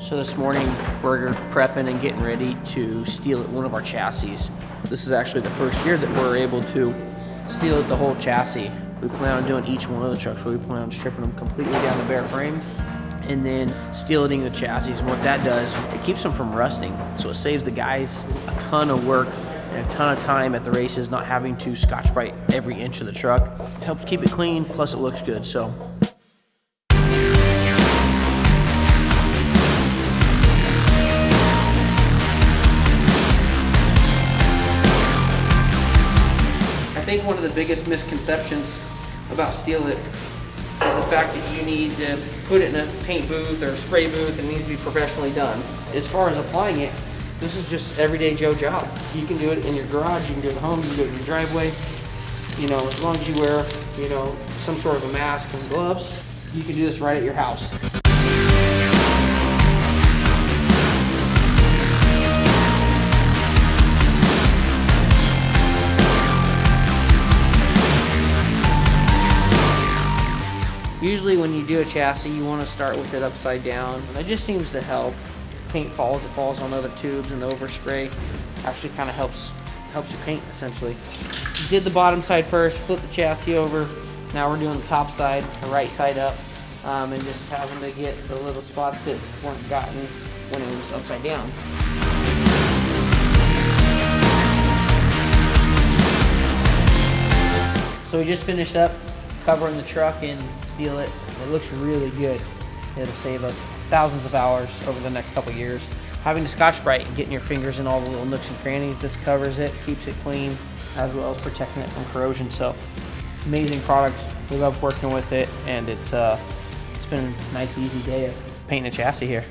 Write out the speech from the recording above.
So this morning we're prepping and getting ready to steel one of our chassis. This is actually the first year that we're able to steel the whole chassis. We plan on doing each one of the trucks, where we plan on stripping them completely down the bare frame and then steeling the chassis. And what that does, it keeps them from rusting. So it saves the guys a ton of work and a ton of time at the races, not having to Scotch-Brite every inch of the truck. It helps keep it clean, plus it looks good. So I think one of the biggest misconceptions about Steel It is the fact that you need to put it in a paint booth or a spray booth and it needs to be professionally done. As far as applying it, this is just everyday Joe job. You can do it in your garage, you can do it at home, you can do it in your driveway. You know, as long as you wear, some sort of a mask and gloves, you can do this right at your house. Usually when you do a chassis, you want to start with it upside down. And that just seems to help. Paint falls, it falls on other tubes, and the overspray actually kind of helps you paint, essentially. You did the bottom side first, flip the chassis over. Now we're doing the top side, the right side up, and just having to get the little spots that weren't gotten when it was upside down. So we just finished up covering the truck in Steel It. It looks really good. It'll save us thousands of hours over the next couple years. Having to Scotch-Brite and getting your fingers in all the little nooks and crannies, this covers it, keeps it clean, as well as protecting it from corrosion. So, amazing product. We love working with it, and it's been a nice, easy day of painting a chassis here.